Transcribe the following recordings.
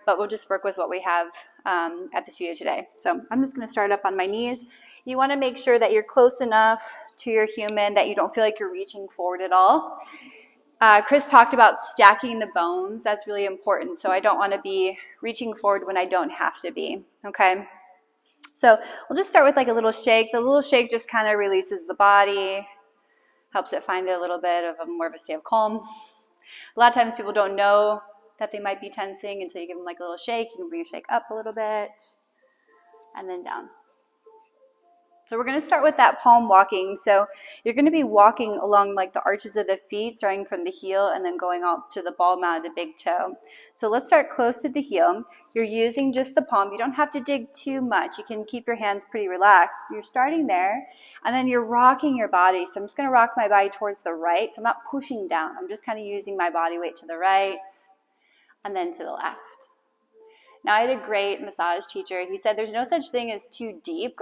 but we'll just work with what we have at the studio today. So I'm just going to start up on my knees. You want to make sure that you're close enough to your human that you don't feel like you're reaching forward at all. Chris talked about stacking the bones. That's really important. So I don't want to be reaching forward when I don't have to be, okay? So we'll just start with like a little shake. The little shake just kind of releases the body, helps it find a little bit of more of a state of calm. A lot of times people don't know that they might be tensing until you give them like a little shake. You can bring your shake up a little bit and then down. So we're going to start with that palm walking. So you're going to be walking along like the arches of the feet, starting from the heel and then going up to the ball mount of the big toe. So let's start close to the heel. You're using just the palm. You don't have to dig too much. You can keep your hands pretty relaxed. You're starting there, and then you're rocking your body. So I'm just going to rock my body towards the right. So I'm not pushing down. I'm just kind of using my body weight to the right and then to the left. Now, I had a great massage teacher. He said there's no such thing as too deep,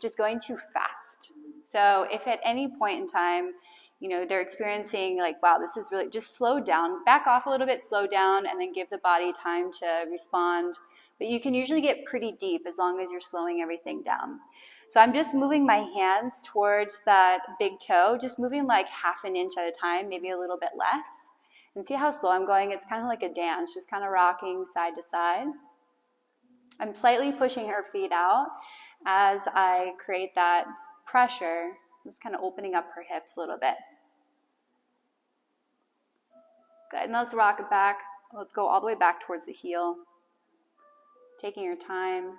just going too fast. So if at any point in time, you know, they're experiencing like, wow, this is really, just slow down, back off a little bit, slow down, and then give the body time to respond. But you can usually get pretty deep as long as you're slowing everything down. So I'm just moving my hands towards that big toe, just moving like half an inch at a time, maybe a little bit less. And see how slow I'm going? It's kind of like a dance, just kind of rocking side to side. I'm slightly pushing her feet out as I create that pressure, just kind of opening up her hips a little bit. Good, and let's rock it back. Let's go all the way back towards the heel. Taking your time.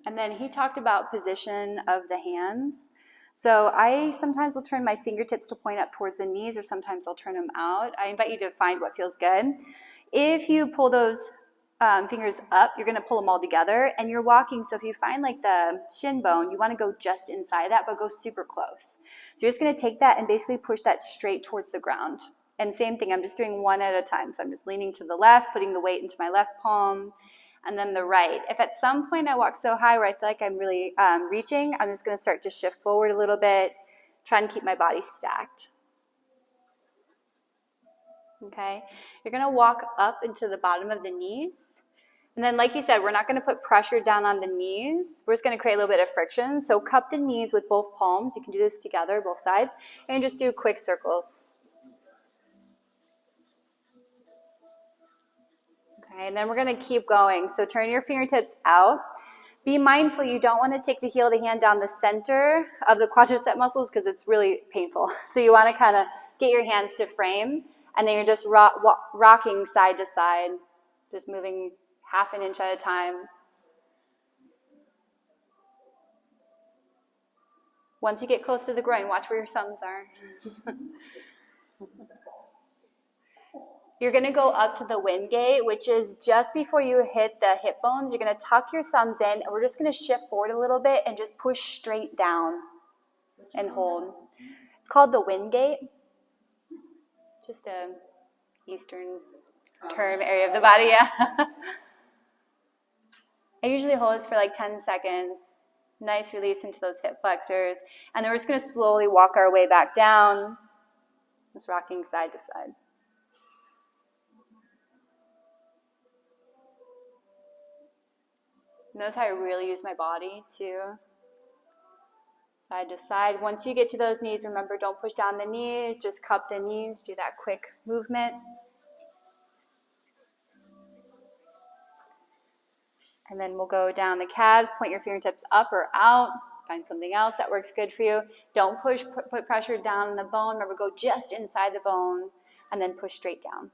And then he talked about position of the hands. So I sometimes will turn my fingertips to point up towards the knees, or sometimes I'll turn them out. I invite you to find what feels good. If you pull those fingers up, you're going to pull them all together, and you're walking. So if you find like the shin bone, you want to go just inside that, but go super close. So you're just going to take that and basically push that straight towards the ground. And same thing, I'm just doing one at a time. So I'm just leaning to the left, putting the weight into my left palm, and then the right. If at some point I walk so high where I feel like I'm really reaching, I'm just going to start to shift forward a little bit, try and keep my body stacked. Okay, you're going to walk up into the bottom of the knees. And then like you said, we're not going to put pressure down on the knees. We're just going to create a little bit of friction. So cup the knees with both palms. You can do this together, both sides, and just do quick circles. Okay, and then we're going to keep going. So turn your fingertips out. Be mindful you don't want to take the heel of the hand down the center of the quadricep muscles because it's really painful. So you want to kind of get your hands to frame, and then you're just rocking side to side, just moving half an inch at a time. Once you get close to the groin, watch where your thumbs are. You're going to go up to the wind gate, which is just before you hit the hip bones. You're going to tuck your thumbs in, and we're just going to shift forward a little bit and just push straight down and hold. It's called the wind gate. Just a Eastern term area of the body, yeah. I usually hold this for like 10 seconds. Nice release into those hip flexors. And then we're just going to slowly walk our way back down. Just rocking side to side. Notice how I really use my body too. Side to side. Once you get to those knees, remember, don't push down the knees. Just cup the knees. Do that quick movement. And then we'll go down the calves. Point your fingertips up or out. Find something else that works good for you. Don't put pressure down on the bone. Remember, go just inside the bone and then push straight down.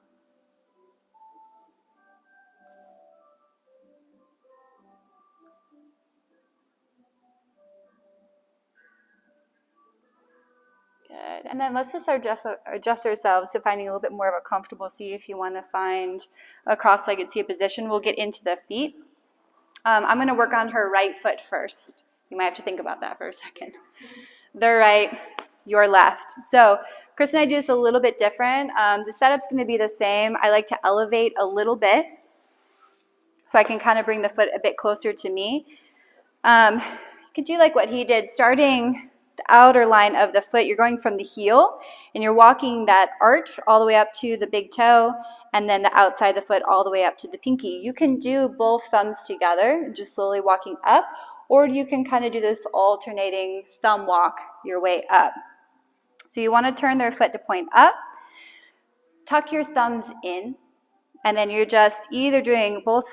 Good. And then let's just adjust ourselves to finding a little bit more of a comfortable seat. If you want to find a cross-legged seat position, we'll get into the feet. I'm going to work on her right foot first. You might have to think about that for a second. The right, your left. So Chris and I do this a little bit different. The setup's going to be the same. I like to elevate a little bit so I can kind of bring the foot a bit closer to me. You could do like what he did, starting the outer line of the foot. You're going from the heel and you're walking that arch all the way up to the big toe, and then the outside of the foot all the way up to the pinky. You can do both thumbs together, just slowly walking up, or you can kind of do this alternating thumb walk your way up. So you want to turn their foot to point up, tuck your thumbs in, and then you're just either doing both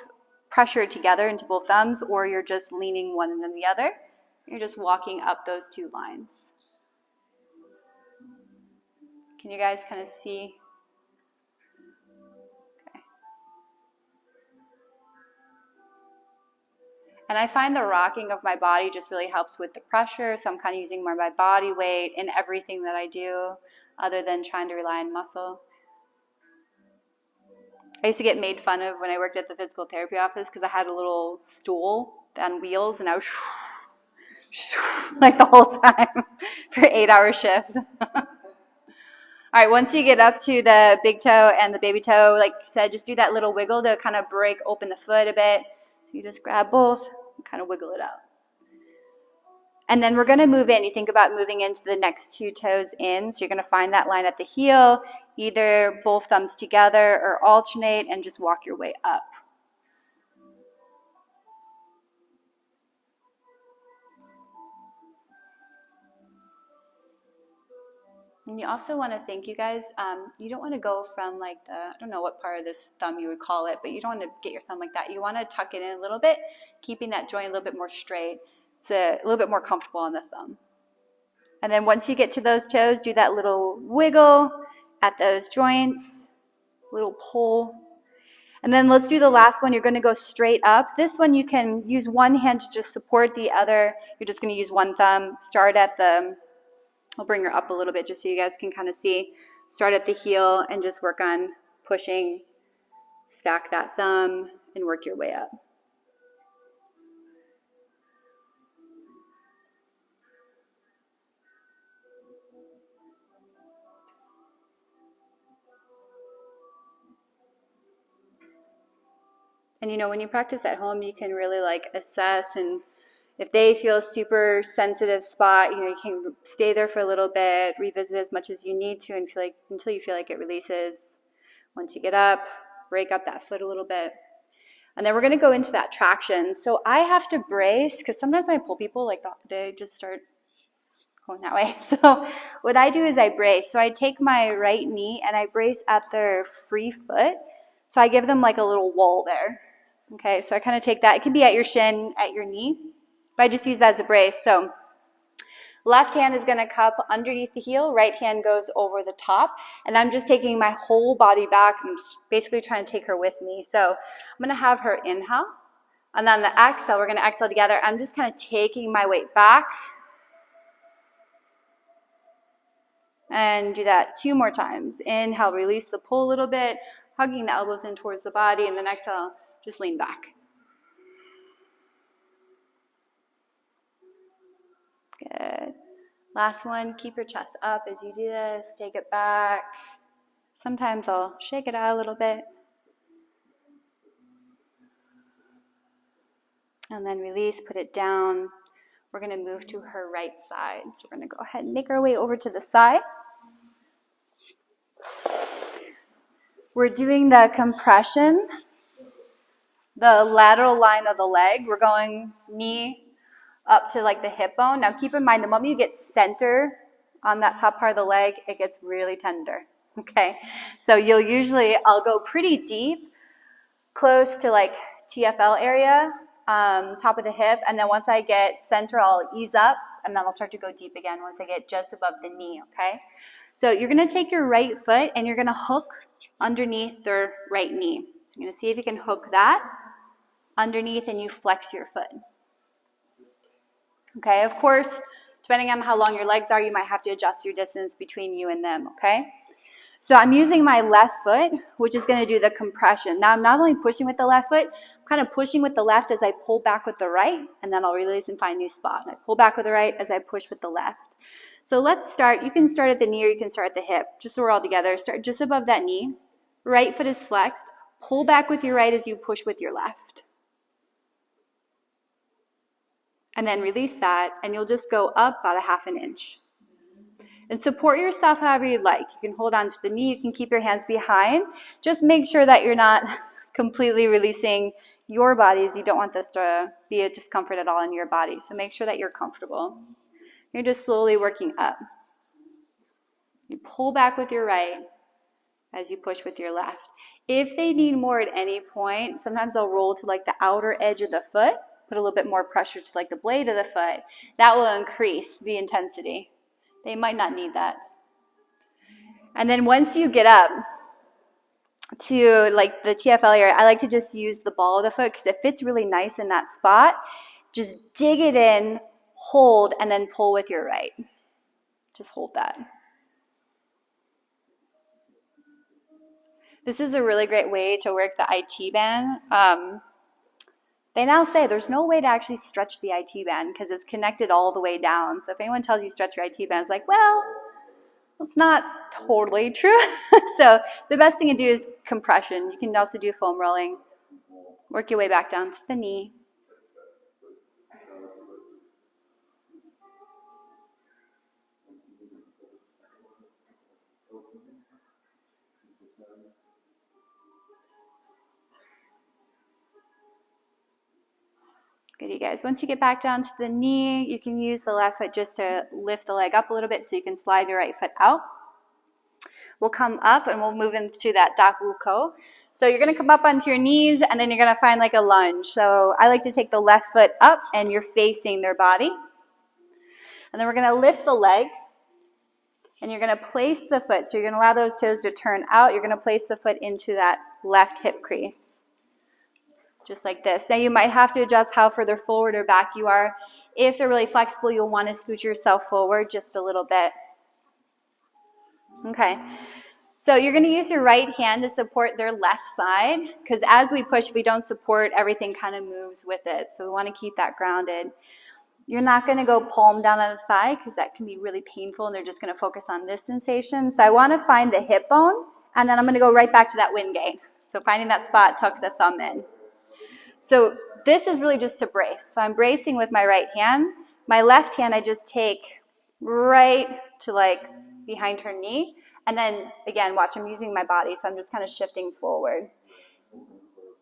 pressure together into both thumbs, or you're just leaning one and then the other. You're just walking up those two lines. Can you guys kind of see? Okay. And I find the rocking of my body just really helps with the pressure, so I'm kind of using more of my body weight in everything that I do, other than trying to rely on muscle. I used to get made fun of when I worked at the physical therapy office because I had a little stool on wheels and I was like the whole time for an 8-hour shift. All right, once you get up to the big toe and the baby toe, like I said, just do that little wiggle to kind of break open the foot a bit. So you just grab both and kind of wiggle it out. And then we're going to move in. You think about moving into the next two toes in. So you're going to find that line at the heel, either both thumbs together or alternate, and just walk your way up. And you also want to think, you guys, you don't want to go from like the, I don't know what part of this thumb you would call it, but you don't want to get your thumb like that. You want to tuck it in a little bit, keeping that joint a little bit more straight. It's a little bit more comfortable on the thumb. And then once you get to those toes, do that little wiggle at those joints, little pull. And then let's do the last one. You're going to go straight up. This one you can use one hand to just support the other. You're just going to use one thumb. Start at the, I'll bring her up a little bit just so you guys can kind of see. Start at the heel and just work on pushing, stack that thumb, and work your way up. And you know, when you practice at home, you can really like assess, and if they feel a super sensitive spot, you know, you can stay there for a little bit, revisit as much as you need to, and feel like until you feel like it releases. Once you get up, break up that foot a little bit. And then we're going to go into that traction. So I have to brace because sometimes when I pull people, like they just start going that way. So what I do is I brace. So I take my right knee and I brace at their free foot. So I give them like a little wall there. Okay, so I kind of take that. It could be at your shin, at your knee, but I just use that as a brace. So left hand is going to cup underneath the heel, right hand goes over the top, and I'm just taking my whole body back and just basically trying to take her with me. So I'm going to have her inhale, and then the exhale, we're going to exhale together. I'm just kind of taking my weight back, and do that 2 more times. Inhale, release the pull a little bit, hugging the elbows in towards the body, and then exhale, just lean back. Good. Last one, keep your chest up as you do this. Take it back. Sometimes I'll shake it out a little bit. And then release, put it down. We're going to move to her right side. So we're going to go ahead and make our way over to the side. We're doing the compression, the lateral line of the leg. We're going knee up to like the hip bone. Now keep in mind, the moment you get center on that top part of the leg, it gets really tender, okay? So you'll usually, I'll go pretty deep, close to like TFL area, top of the hip, and then once I get center, I'll ease up, and then I'll start to go deep again once I get just above the knee, okay? So you're gonna take your right foot and you're gonna hook underneath their right knee. So you're gonna see if you can hook that underneath and you flex your foot. Okay, of course, depending on how long your legs are, you might have to adjust your distance between you and them, okay? So I'm using my left foot, which is gonna do the compression. Now I'm not only pushing with the left foot, I'm kind of pushing with the left as I pull back with the right, and then I'll release and find a new spot. And I pull back with the right as I push with the left. So let's start. You can start at the knee or you can start at the hip, just so we're all together. Start just above that knee. Right foot is flexed. Pull back with your right as you push with your left. and then release that, and you'll just go up about a half an inch. And support yourself however you'd like. You can hold on to the knee, you can keep your hands behind. Just make sure that you're not completely releasing your body, as you don't want this to be a discomfort at all in your body. So make sure that you're comfortable. You're just slowly working up. You pull back with your right as you push with your left. If they need more at any point, sometimes I'll roll to like the outer edge of the foot, put a little bit more pressure to like the blade of the foot. That will increase the intensity. They might not need that. And then once you get up to like the TFL area, I like to just use the ball of the foot because it fits really nice in that spot. Just dig it in, hold, and then pull with your right. Just hold that. This is a really great way to work the IT band. They now say there's no way to actually stretch the IT band because it's connected all the way down. So if anyone tells you stretch your IT band, it's like, well, it's not totally true. So the best thing to do is compression. You can also do foam rolling. Work your way back down to the knee. Good, you guys. Once you get back down to the knee, you can use the left foot just to lift the leg up a little bit so you can slide your right foot out. We'll come up and we'll move into that dakuko. So you're going to come up onto your knees and then you're going to find like a lunge. So I like to take the left foot up and you're facing their body. And then we're going to lift the leg and you're going to place the foot. So you're going to allow those toes to turn out. You're going to place the foot into that left hip crease. Just like this. Now you might have to adjust how further forward or back you are. If they're really flexible, you'll want to scoot yourself forward just a little bit. Okay. So you're going to use your right hand to support their left side because as we push, if we don't support, everything kind of moves with it. So we want to keep that grounded. You're not going to go palm down on the thigh because that can be really painful and they're just going to focus on this sensation. So I want to find the hip bone and then I'm going to go right back to that wind gate. So finding that spot, tuck the thumb in. So this is really just to brace. So I'm bracing with my right hand. My left hand I just take right to like behind her knee. And then again, watch, I'm using my body. So I'm just kind of shifting forward.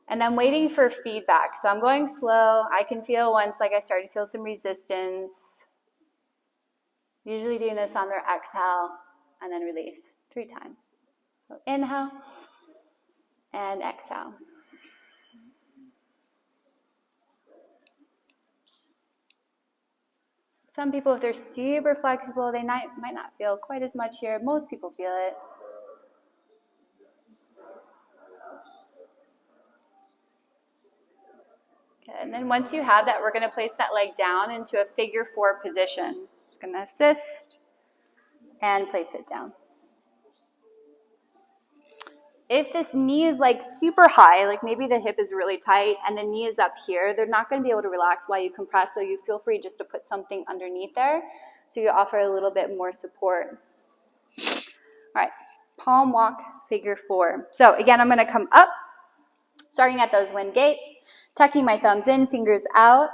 And I'm waiting for feedback. So I'm going slow. I can feel once like I start to feel some resistance. Usually doing this on their exhale and then release 3 times. So inhale and exhale. Some people, if they're super flexible, they might not feel quite as much here. Most people feel it. Okay, and then once you have that, we're going to place that leg down into a figure 4 position. Just going to assist and place it down. If this knee is like super high, like maybe the hip is really tight and the knee is up here, they're not going to be able to relax while you compress, so you feel free just to put something underneath there so you offer a little bit more support. All right, palm walk, figure 4. So again, I'm going to come up, starting at those wind gates, tucking my thumbs in, fingers out,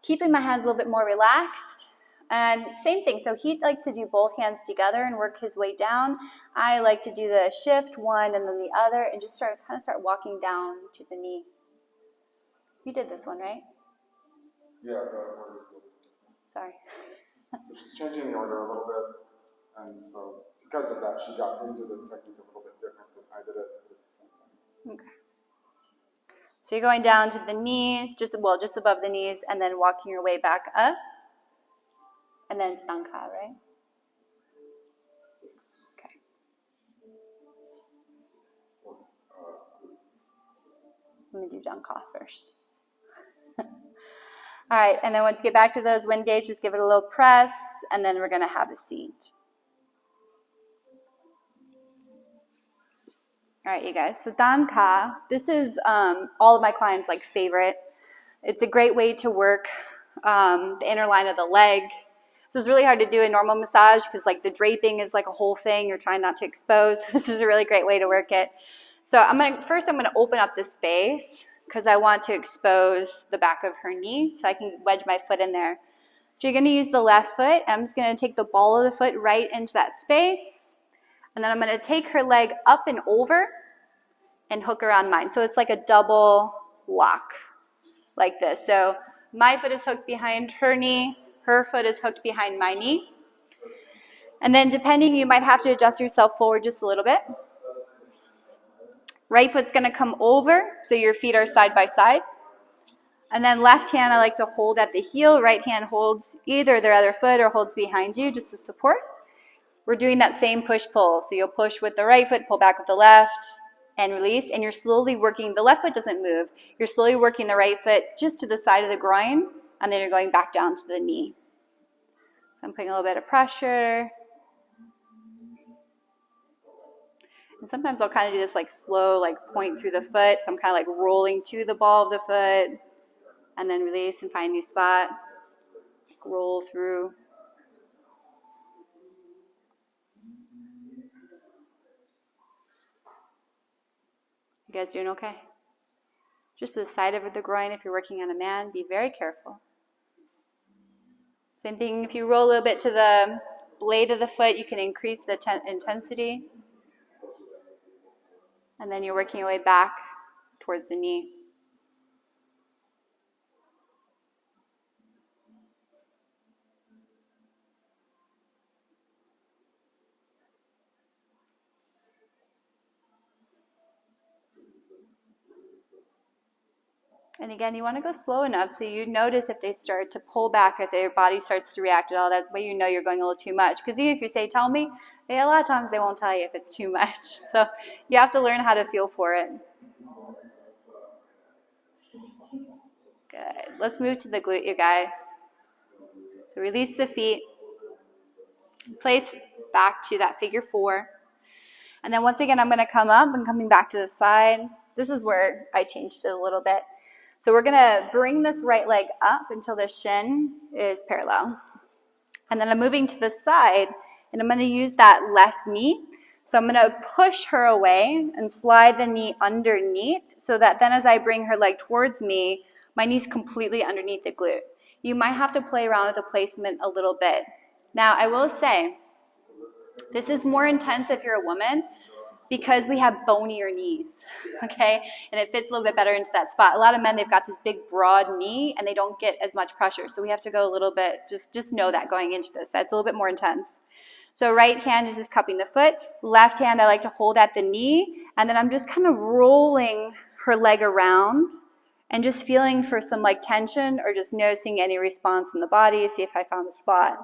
keeping my hands a little bit more relaxed. And same thing, so he likes to do both hands together and work his way down. I like to do the shift, one and then the other, and just start walking down to the knee. You did this one, right? Yeah, the order is a little bit. Sorry. So she's changing the order a little bit, and so because of that, she got into this technique a little bit different than I did it, but it's the same thing. Okay. So you're going down to the knees, just above the knees, and then walking your way back up. And then it's Danka, right? Okay. Let me do Danka first. All right, and then once you get back to those wind gates, just give it a little press, and then we're going to have a seat. All right, you guys, so Danka, this is all of my clients' favorite. It's a great way to work the inner line of the leg. This is really hard to do in normal massage because the draping is like a whole thing. You're trying not to expose. This is a really great way to work it. So I'm going to open up the space because I want to expose the back of her knee so I can wedge my foot in there. So you're going to use the left foot. I'm just going to take the ball of the foot right into that space. And then I'm going to take her leg up and over and hook around mine. So it's like a double lock like this. So my foot is hooked behind her knee. Her foot is hooked behind my knee. And then depending, you might have to adjust yourself forward just a little bit. Right foot's going to come over, so your feet are side by side. And then left hand, I like to hold at the heel. Right hand holds either their other foot or holds behind you just to support. We're doing that same push-pull. So you'll push with the right foot, pull back with the left, and release. And you're slowly working, the left foot doesn't move. You're slowly working the right foot just to the side of the groin, and then you're going back down to the knee. So I'm putting a little bit of pressure. And sometimes I'll kind of do this like slow, like point through the foot. So I'm kind of like rolling to the ball of the foot, and then release and find a new spot. Roll through. You guys doing okay? Just to the side of the groin, if you're working on a man, be very careful. Same thing, if you roll a little bit to the blade of the foot, you can increase the intensity. And then you're working your way back towards the knee. And again, you want to go slow enough so you notice if they start to pull back, if their body starts to react at all. That way you know you're going a little too much. Because even if you say, tell me, a lot of times they won't tell you if it's too much. So you have to learn how to feel for it. Good. Let's move to the glute, you guys. So release the feet. Place back to that figure 4. And then once again, I'm going to come up and coming back to the side. This is where I changed it a little bit. So we're going to bring this right leg up until the shin is parallel. And then I'm moving to the side, and I'm going to use that left knee. So I'm going to push her away and slide the knee underneath so that then as I bring her leg towards me, my knee's completely underneath the glute. You might have to play around with the placement a little bit. Now, I will say, this is more intense if you're a woman, because we have bonier knees, okay? And it fits a little bit better into that spot. A lot of men, they've got this big, broad knee, and they don't get as much pressure. So we have to go a little bit, just know that going into this. That's a little bit more intense. So right hand is just cupping the foot. Left hand, I like to hold at the knee, and then I'm just kind of rolling her leg around and just feeling for some like tension or just noticing any response in the body, see if I found a spot.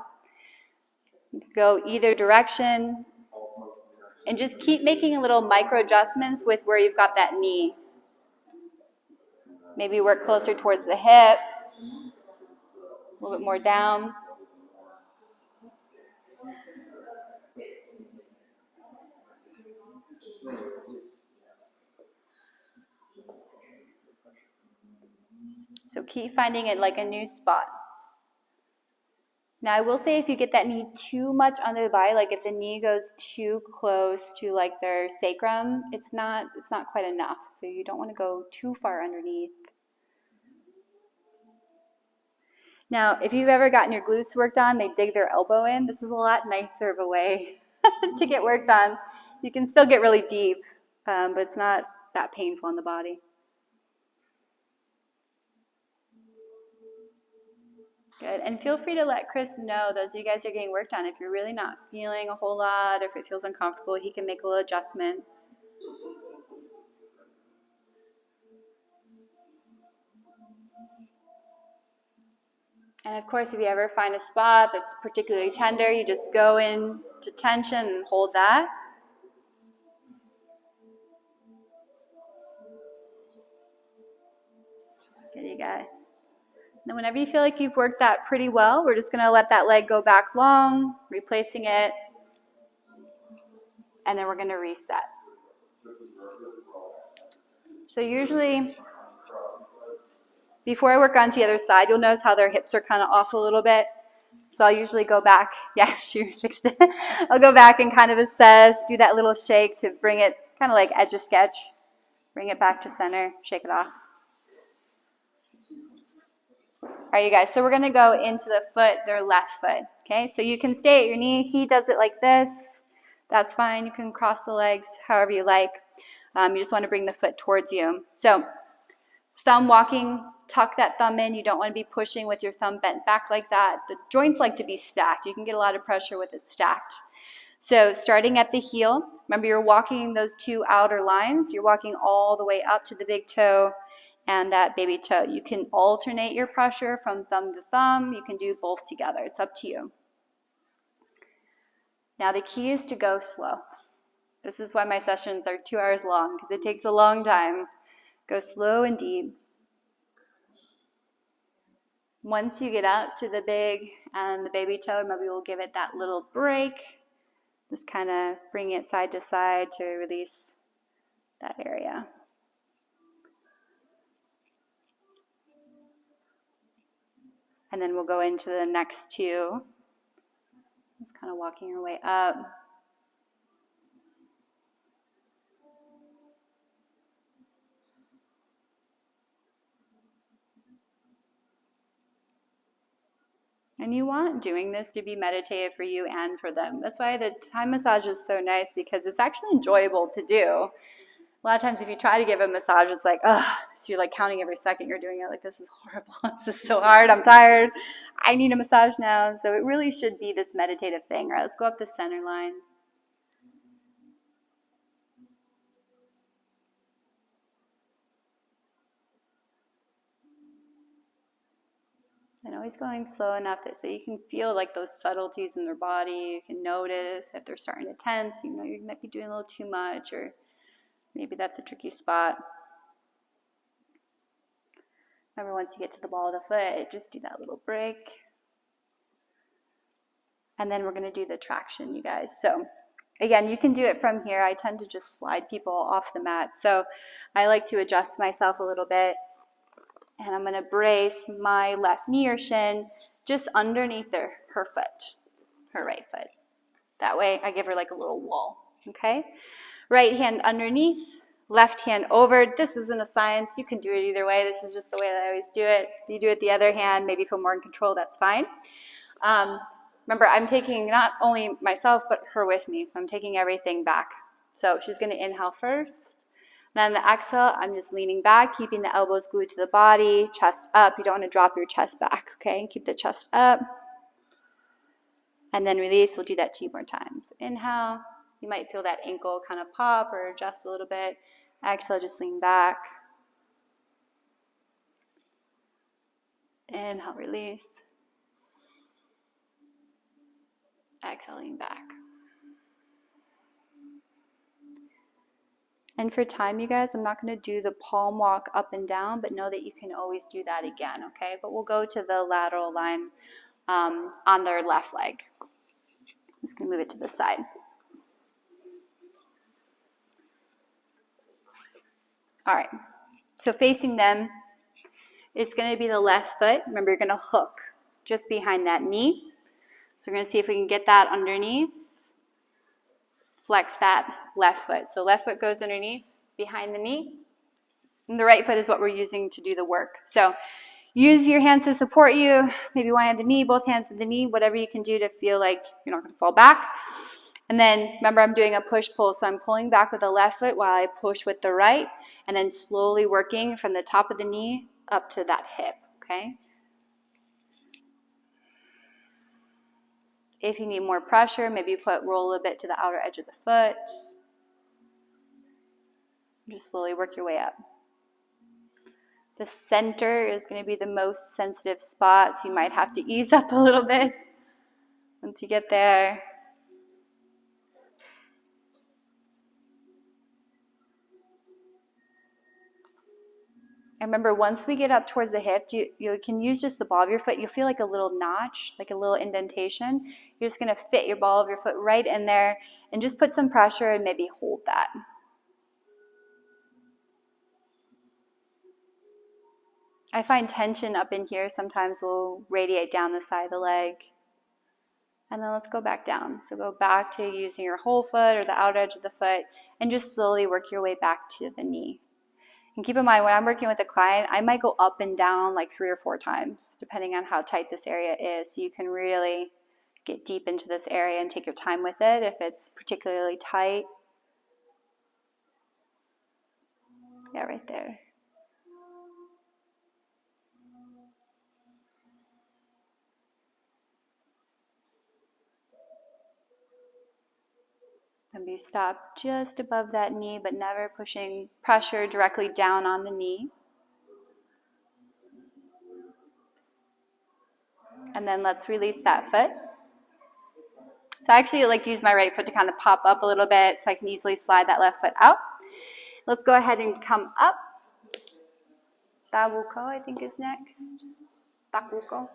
Go either direction. And just keep making little micro adjustments with where you've got that knee. Maybe work closer towards the hip, a little bit more down. So keep finding it like a new spot. Now I will say if you get that knee too much under the body, like if the knee goes too close to like their sacrum, it's not quite enough. So you don't want to go too far underneath. Now, if you've ever gotten your glutes worked on, they dig their elbow in. This is a lot nicer of a way to get worked on. You can still get really deep, but it's not that painful on the body. Good, and feel free to let Chris know, those of you guys are getting worked on, if you're really not feeling a whole lot, or if it feels uncomfortable, he can make little adjustments. And of course, if you ever find a spot that's particularly tender, you just go into tension and hold that. Good, you guys. Then whenever you feel like you've worked that pretty well, we're just going to let that leg go back long, replacing it, and then we're going to reset. So usually, before I work on to the other side, you'll notice how their hips are kind of off a little bit. So I'll usually go back. Yeah, she fixed it. I'll go back and kind of assess, do that little shake to bring it kind of like edge a sketch. Bring it back to center, shake it off. All right, you guys, so we're gonna go into the foot, their left foot, okay? So you can stay at your knee. He does it like this. That's fine. You can cross the legs however you like. You just wanna bring the foot towards you. So thumb walking, tuck that thumb in. You don't wanna be pushing with your thumb bent back like that. The joints like to be stacked. You can get a lot of pressure with it stacked. So starting at the heel, remember you're walking those two outer lines. You're walking all the way up to the big toe and that baby toe. You can alternate your pressure from thumb to thumb. You can do both together. It's up to you. Now the key is to go slow. This is why my sessions are 2 hours long, because it takes a long time. Go slow and deep. Once you get up to the big and the baby toe, maybe we'll give it that little break. Just kind of bring it side to side to release that area. And then we'll go into the next two. Just kind of walking your way up. And you want doing this to be meditative for you and for them. That's why the Thai massage is so nice, because it's actually enjoyable to do. A lot of times if you try to give a massage, it's like, ugh, so you're like counting every second you're doing it, like this is horrible, this is so hard, I'm tired, I need a massage now. So it really should be this meditative thing. All right, let's go up the center line. And always going slow enough that so you can feel like those subtleties in their body. You can notice if they're starting to tense, you know, you might be doing a little too much, or maybe that's a tricky spot. Remember, once you get to the ball of the foot, just do that little break. And then we're going to do the traction, you guys. So again, you can do it from here. I tend to just slide people off the mat. So I like to adjust myself a little bit. And I'm going to brace my left knee or shin just underneath her foot, her right foot. That way I give her like a little wall, okay? Right hand underneath, left hand over. This isn't a science. You can do it either way. This is just the way that I always do it. If you do it the other hand, maybe feel more in control, that's fine. Remember, I'm taking not only myself, but her with me. So I'm taking everything back. So she's going to inhale first. Then the exhale, I'm just leaning back, keeping the elbows glued to the body, chest up. You don't want to drop your chest back, okay? Keep the chest up. And then release. We'll do that 2 more times. Inhale. You might feel that ankle kind of pop or adjust a little bit. Exhale, just lean back. Inhale, release. Exhale, lean back. And for time, you guys, I'm not going to do the palm walk up and down, but know that you can always do that again, okay? But we'll go to the lateral line on their left leg. I'm just going to move it to the side. All right, so facing them, it's going to be the left foot. Remember, you're going to hook just behind that knee. So we're going to see if we can get that underneath. Flex that left foot. So left foot goes underneath, behind the knee. And the right foot is what we're using to do the work. So use your hands to support you. Maybe one hand at the knee, both hands at the knee, whatever you can do to feel like you're not going to fall back. And then remember, I'm doing a push-pull. So I'm pulling back with the left foot while I push with the right, and then slowly working from the top of the knee up to that hip, okay? If you need more pressure, maybe roll a bit to the outer edge of the foot. Just slowly work your way up. The center is going to be the most sensitive spot, so you might have to ease up a little bit once you get there. And remember, once we get up towards the hip, you can use just the ball of your foot. You'll feel like a little notch, like a little indentation. You're just going to fit your ball of your foot right in there and just put some pressure and maybe hold that. I find tension up in here sometimes will radiate down the side of the leg. And then let's go back down. So go back to using your whole foot or the outer edge of the foot and just slowly work your way back to the knee. And keep in mind, when I'm working with a client, I might go up and down like 3 or 4 times, depending on how tight this area is. So you can really get deep into this area and take your time with it if it's particularly tight. Yeah, right there. And we stop just above that knee, but never pushing pressure directly down on the knee. And then let's release that foot. So I actually like to use my right foot to kind of pop up a little bit so I can easily slide that left foot out. Let's go ahead and come up. Tabuko, I think, is next. Tabuko.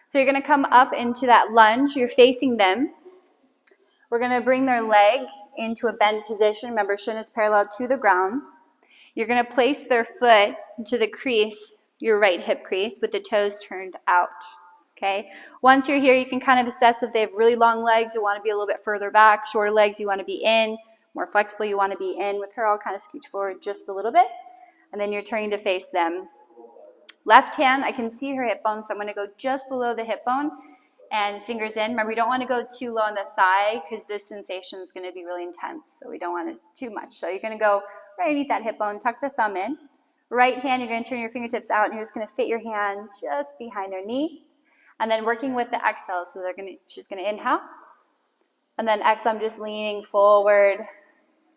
So you're going to come up into that lunge. You're facing them. We're going to bring their leg into a bend position. Remember, shin is parallel to the ground. You're going to place their foot into the crease, your right hip crease, with the toes turned out. Okay. Once you're here, you can kind of assess if they have really long legs, you want to be a little bit further back. Shorter legs, you want to be in. More flexible, you want to be in. With her, I'll kind of scooch forward just a little bit. And then you're turning to face them. Left hand, I can see her hip bone, so I'm going to go just below the hip bone and fingers in. Remember, we don't want to go too low on the thigh because this sensation is going to be really intense, so we don't want it too much. So you're going to go right underneath that hip bone, tuck the thumb in. Right hand, you're going to turn your fingertips out, and you're just going to fit your hand just behind their knee. And then working with the exhale, so she's going to inhale. And then exhale, I'm just leaning forward,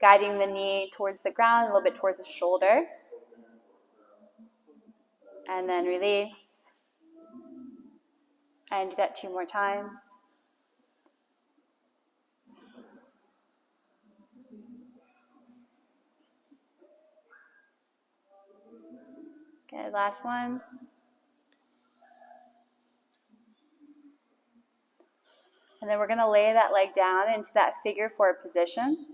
guiding the knee towards the ground, a little bit towards the shoulder. And then release. And do that 2 more times. Okay, last one. And then we're going to lay that leg down into that figure 4 position.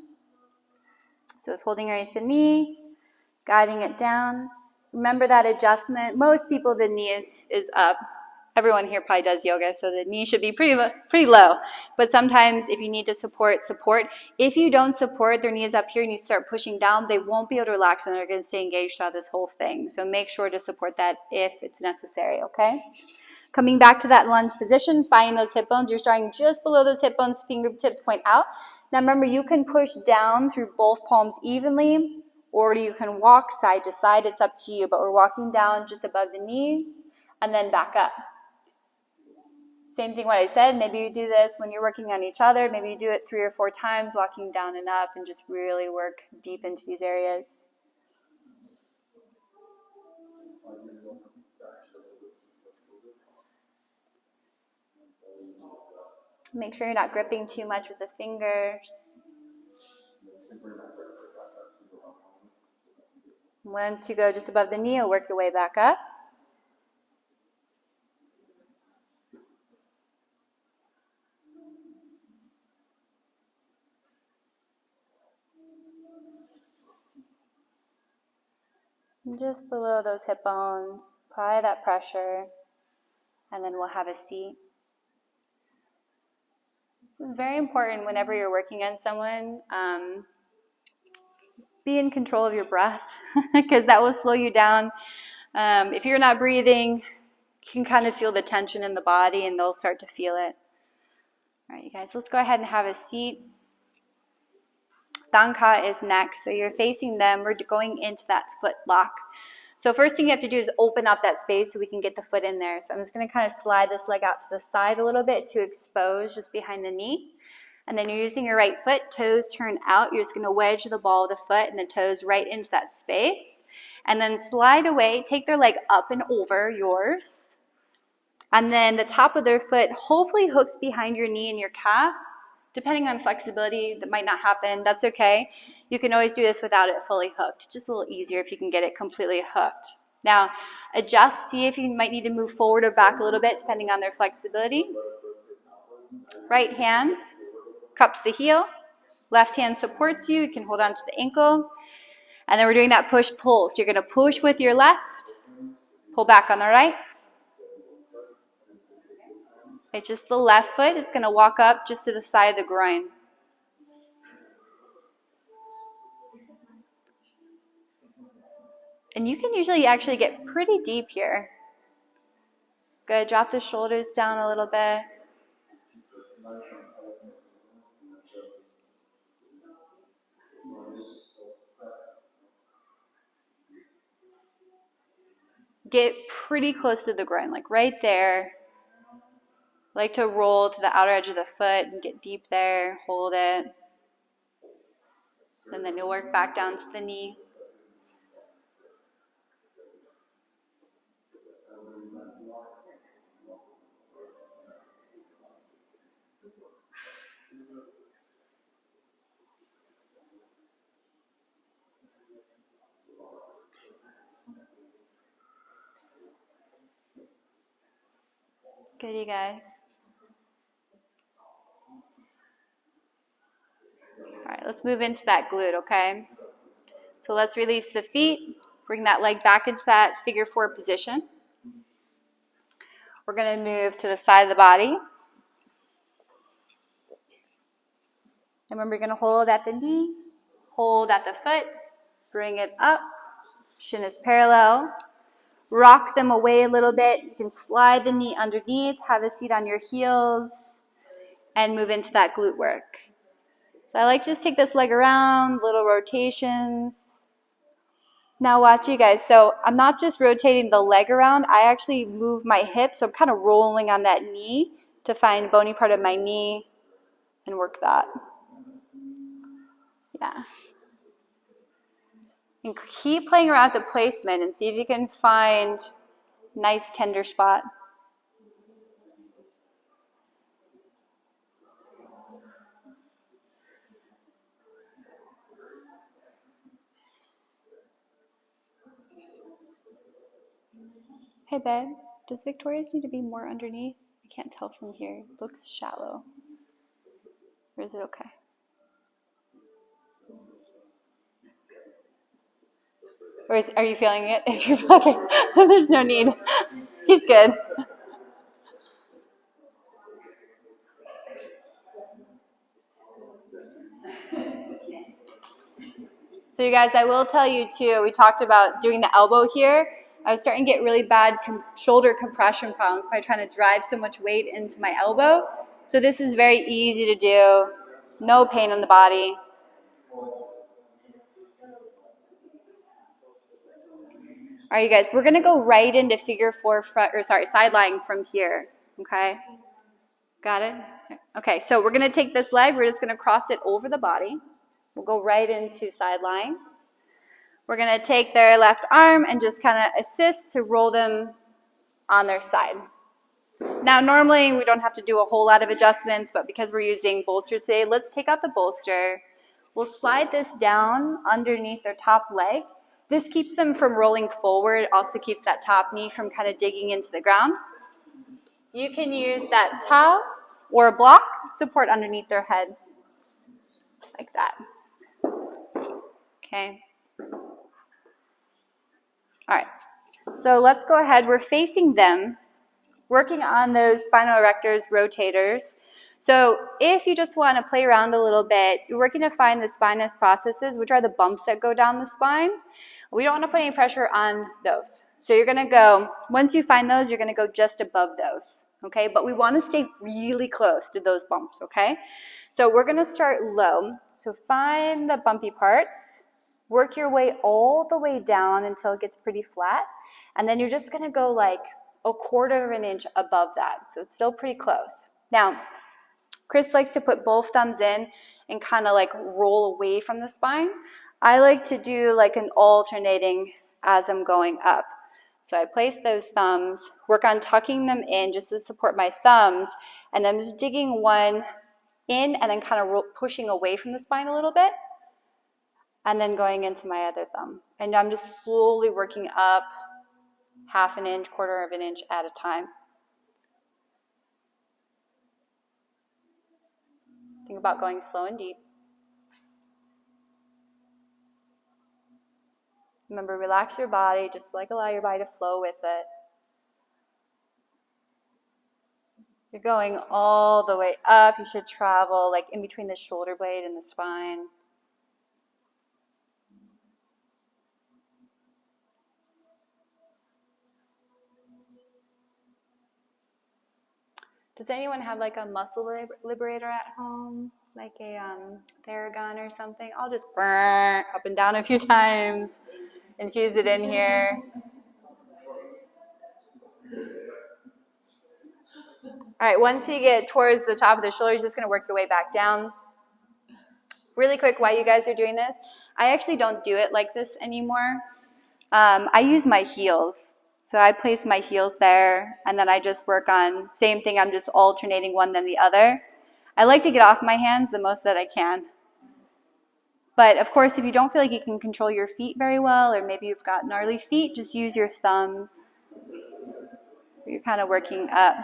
So it's holding underneath the knee, guiding it down. Remember that adjustment. Most people, the knee is up. Everyone here probably does yoga, so the knee should be pretty low. But sometimes if you need to support. If you don't support, their knee is up here and you start pushing down, they won't be able to relax and they're going to stay engaged throughout this whole thing. So make sure to support that if it's necessary, okay? Coming back to that lunge position, finding those hip bones. You're starting just below those hip bones, fingertips point out. Now remember, you can push down through both palms evenly, or you can walk side to side. It's up to you, but we're walking down just above the knees and then back up. Same thing what I said, maybe you do this when you're working on each other. Maybe you do it 3 or 4 times, walking down and up, and just really work deep into these areas. Make sure you're not gripping too much with the fingers. Once you go just above the knee, you'll work your way back up. Just below those hip bones, apply that pressure, and then we'll have a seat. It's very important whenever you're working on someone, be in control of your breath, because that will slow you down. If you're not breathing, you can kind of feel the tension in the body, and they'll start to feel it. All right, you guys, let's go ahead and have a seat. Danka is next, so you're facing them. We're going into that foot lock. So first thing you have to do is open up that space so we can get the foot in there. So I'm just going to kind of slide this leg out to the side a little bit to expose just behind the knee. And then you're using your right foot, toes turn out. You're just going to wedge the ball of the foot and the toes right into that space. And then slide away, take their leg up and over yours. And then the top of their foot hopefully hooks behind your knee and your calf. Depending on flexibility, that might not happen. That's okay. You can always do this without it fully hooked. It's just a little easier if you can get it completely hooked. Now, adjust. See if you might need to move forward or back a little bit, depending on their flexibility. Right hand cups the heel. Left hand supports you. You can hold on to the ankle. And then we're doing that push-pull. So you're going to push with your left, pull back on the right. It's just the left foot. It's going to walk up just to the side of the groin. And you can usually actually get pretty deep here. Good, drop the shoulders down a little bit. Get pretty close to the groin, like right there. Like to roll to the outer edge of the foot and get deep there, hold it. And then you'll work back down to the knee. Good, you guys. All right, let's move into that glute, okay? So let's release the feet. Bring that leg back into that figure 4 position. We're going to move to the side of the body. And remember, you're going to hold at the knee, hold at the foot, bring it up. Shin is parallel. Rock them away a little bit. You can slide the knee underneath, have a seat on your heels, and move into that glute work. So I like to just take this leg around, little rotations. Now watch you guys. So I'm not just rotating the leg around, I actually move my hips. So I'm kind of rolling on that knee to find bony part of my knee and work that. Yeah. And keep playing around with the placement and see if you can find a nice tender spot. Hey babe, does Victoria's need to be more underneath? I can't tell from here. It looks shallow. Or is it okay? Or are you feeling it? If you're okay, there's no need. He's good. So you guys, I will tell you too, we talked about doing the elbow here. I was starting to get really bad shoulder compression problems by trying to drive so much weight into my elbow. So this is very easy to do. No pain in the body. All right, you guys, we're gonna go right into figure 4 sideline from here, okay? Got it? Okay, so we're gonna take this leg, we're just gonna cross it over the body. We'll go right into sideline. We're gonna take their left arm and just kind of assist to roll them on their side. Now, normally we don't have to do a whole lot of adjustments, but because we're using bolsters today, let's take out the bolster. We'll slide this down underneath their top leg. This keeps them from rolling forward, also keeps that top knee from kind of digging into the ground. You can use that towel or a block support underneath their head, like that. Okay. All right, so let's go ahead. We're facing them, working on those spinal erectors, rotators. So if you just want to play around a little bit, you're working to find the spinous processes, which are the bumps that go down the spine. We don't want to put any pressure on those. So you're going to go, once you find those, you're going to go just above those, okay? But we want to stay really close to those bumps, okay? So we're going to start low. So find the bumpy parts. Work your way all the way down until it gets pretty flat. And then you're just going to go like a quarter of an inch above that. So it's still pretty close. Now, Chris likes to put both thumbs in and kind of like roll away from the spine. I like to do like an alternating as I'm going up. So I place those thumbs, work on tucking them in just to support my thumbs, and I'm just digging one in and then kind of pushing away from the spine a little bit, and then going into my other thumb. And I'm just slowly working up half an inch, quarter of an inch at a time. Think about going slow and deep. Remember, relax your body, just like allow your body to flow with it. You're going all the way up. You should travel like in between the shoulder blade and the spine. Does anyone have like a muscle liberator at home? Like a Theragun or something? I'll just burn up and down a few times, infuse it in here. All right, once you get towards the top of the shoulder, you're just going to work your way back down. Really quick, while you guys are doing this, I actually don't do it like this anymore. I use my heels. So I place my heels there, and then I just work on, same thing, I'm just alternating one then the other. I like to get off my hands the most that I can. But of course, if you don't feel like you can control your feet very well, or maybe you've got gnarly feet, just use your thumbs. You're kind of working up.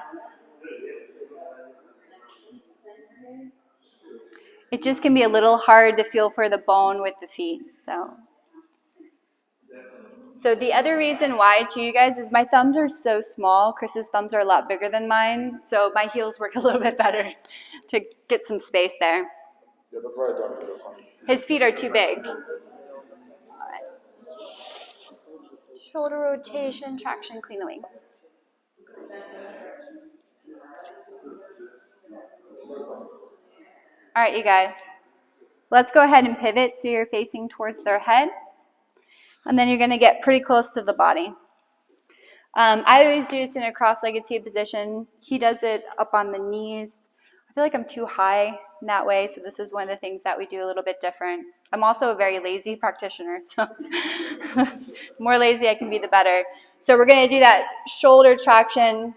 It just can be a little hard to feel for the bone with the feet. So the other reason why, too, you guys, is my thumbs are so small. Chris's thumbs are a lot bigger than mine, so my heels work a little bit better to get some space there. Yeah, that's why I don't do this one. His feet are too big. All right. Shoulder rotation, traction, clean the wing. All right, you guys. Let's go ahead and pivot so you're facing towards their head. And then you're going to get pretty close to the body. I always do this in a cross-legged seated position. He does it up on the knees. I feel like I'm too high in that way, so this is one of the things that we do a little bit different. I'm also a very lazy practitioner, so the more lazy I can be, the better. So we're going to do that shoulder traction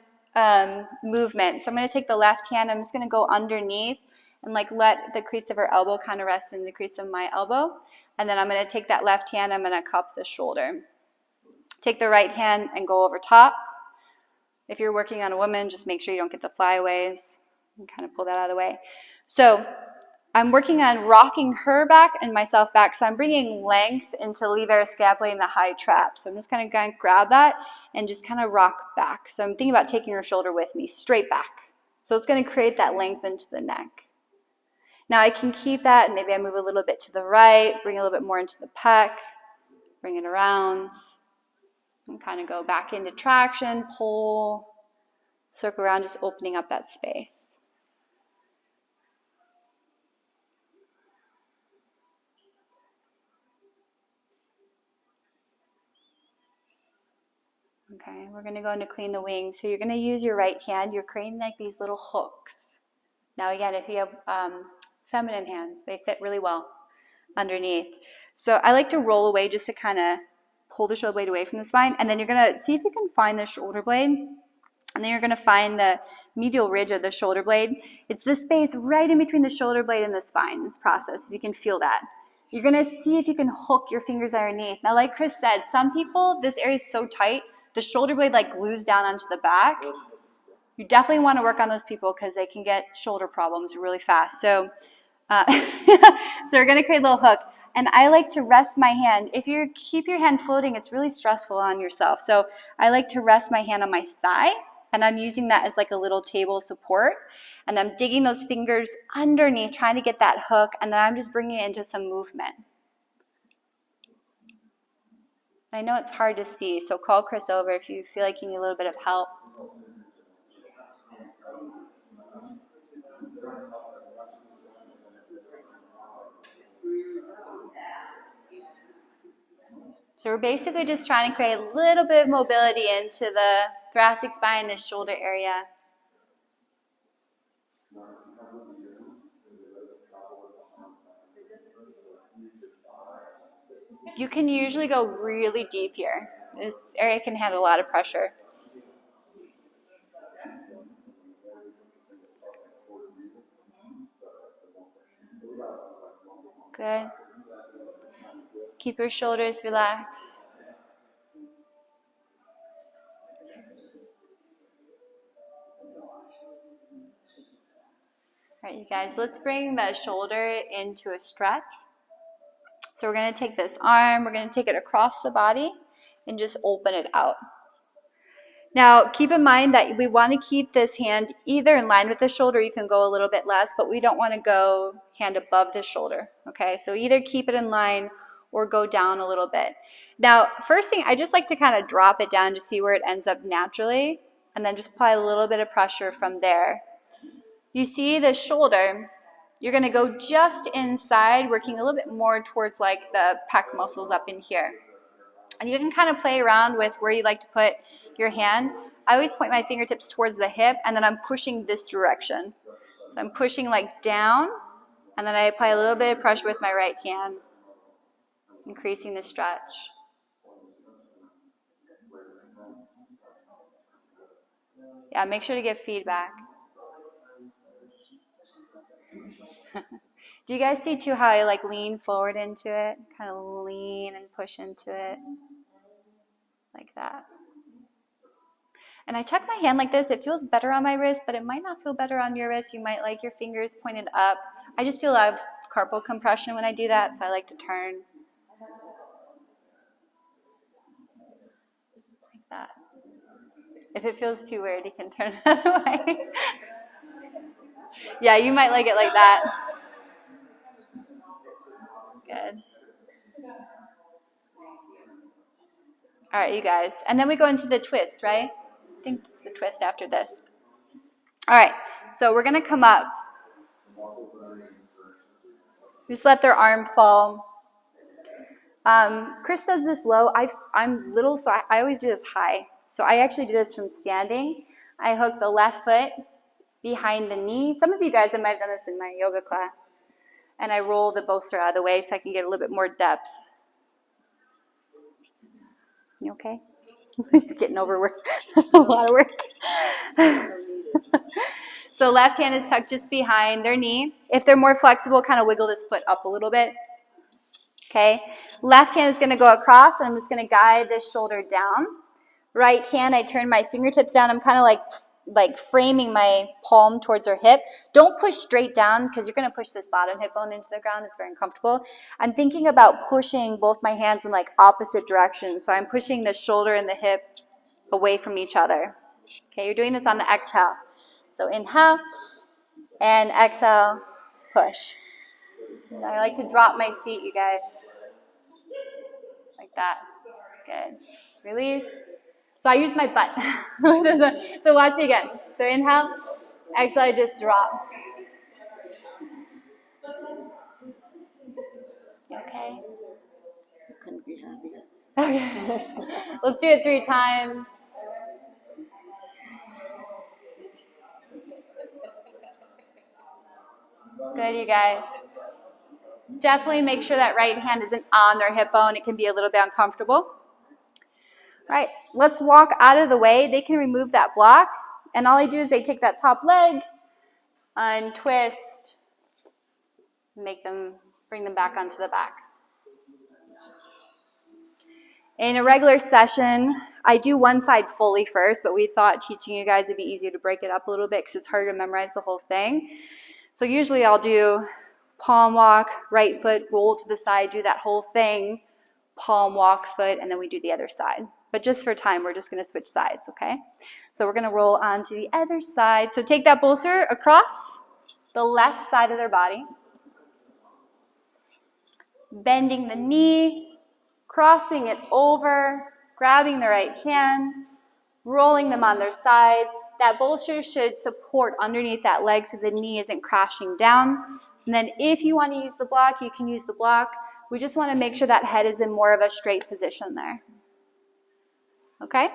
movement. So I'm going to take the left hand. I'm just going to go underneath and like let the crease of her elbow kind of rest in the crease of my elbow. And then I'm going to take that left hand, I'm going to cup the shoulder. Take the right hand and go over top. If you're working on a woman, just make sure you don't get the flyaways and kind of pull that out of the way. So I'm working on rocking her back and myself back. So I'm bringing length into levator scapulae in the high trap. So I'm just kind of grab that and just kind of rock back. So I'm thinking about taking her shoulder with me, straight back. So it's going to create that length into the neck. Now I can keep that, and maybe I move a little bit to the right, bring a little bit more into the pec, bring it around, and kind of go back into traction, pull, circle around, just opening up that space. Okay, we're going to go into clean the wings. So you're going to use your right hand. You're creating like these little hooks. Now again, if you have feminine hands, they fit really well underneath. So I like to roll away just to kind of pull the shoulder blade away from the spine. And then you're going to see if you can find the shoulder blade. And then you're going to find the medial ridge of the shoulder blade. It's the space right in between the shoulder blade and the spine, this process, if you can feel that. You're going to see if you can hook your fingers underneath. Now, like Chris said, some people, this area is so tight, the shoulder blade like glues down onto the back. You definitely want to work on those people because they can get shoulder problems really fast. So, so we're going to create a little hook. And I like to rest my hand. If you keep your hand floating, it's really stressful on yourself. So I like to rest my hand on my thigh, and I'm using that as like a little table support. And I'm digging those fingers underneath, trying to get that hook, and then I'm just bringing it into some movement. I know it's hard to see, so call Chris over if you feel like you need a little bit of help. So we're basically just trying to create a little bit of mobility into the thoracic spine, the shoulder area. You can usually go really deep here. This area can handle a lot of pressure. Good. Keep your shoulders relaxed. All right, you guys, let's bring the shoulder into a stretch. So we're going to take this arm, we're going to take it across the body and just open it out. Now, keep in mind that we want to keep this hand either in line with the shoulder, you can go a little bit less, but we don't want to go hand above the shoulder, okay? So either keep it in line or go down a little bit. Now, first thing, I just like to kind of drop it down to see where it ends up naturally, and then just apply a little bit of pressure from there. You see the shoulder, you're gonna go just inside, working a little bit more towards like the pec muscles up in here. And you can kind of play around with where you like to put your hand. I always point my fingertips towards the hip, and then I'm pushing this direction. So I'm pushing like down, and then I apply a little bit of pressure with my right hand, increasing the stretch. Yeah, make sure to give feedback. Do you guys see too how I like lean forward into it? Kind of lean and push into it. Like that. And I tuck my hand like this. It feels better on my wrist, but it might not feel better on your wrist. You might like your fingers pointed up. I just feel a lot of carpal compression when I do that, so I like to turn. Like that. If it feels too weird, you can turn the other way. Yeah, you might like it like that. Good. All right, you guys. And then we go into the twist, right? I think it's the twist after this. All right, so we're going to come up. Just let their arm fall. Chris does this low. I'm little, so I always do this high. So I actually do this from standing. I hook the left foot behind the knee. Some of you guys, I might have done this in my yoga class. And I roll the bolster out of the way so I can get a little bit more depth. You okay? You're getting overworked. A lot of work. So left hand is tucked just behind their knee. If they're more flexible, kind of wiggle this foot up a little bit. Okay, left hand is going to go across, and I'm just going to guide this shoulder down. Right hand, I turn my fingertips down. I'm kind of like framing my palm towards her hip. Don't push straight down because you're going to push this bottom hip bone into the ground. It's very uncomfortable. I'm thinking about pushing both my hands in like opposite directions. So I'm pushing the shoulder and the hip away from each other. Okay, you're doing this on the exhale. So inhale and exhale, push. I like to drop my seat, you guys. Like that. Good. Release. So I use my butt. So watch it again. So inhale, exhale, just drop. Okay. You couldn't be happier. Okay. Let's do it 3 times. Good, you guys. Definitely make sure that right hand isn't on their hip bone. It can be a little bit uncomfortable. All right, let's walk out of the way. They can remove that block. And all I do is I take that top leg, untwist, bring them back onto the back. In a regular session, I do one side fully first, but we thought teaching you guys would be easier to break it up a little bit because it's harder to memorize the whole thing. So usually I'll do palm walk, right foot, roll to the side, do that whole thing, palm walk, foot, and then we do the other side. But just for time, we're just going to switch sides, okay? So we're going to roll onto the other side. So take that bolster across the left side of their body, bending the knee, crossing it over, grabbing the right hand, rolling them on their side. That bolster should support underneath that leg so the knee isn't crashing down. And then if you want to use the block, you can use the block. We just want to make sure that head is in more of a straight position there. Okay?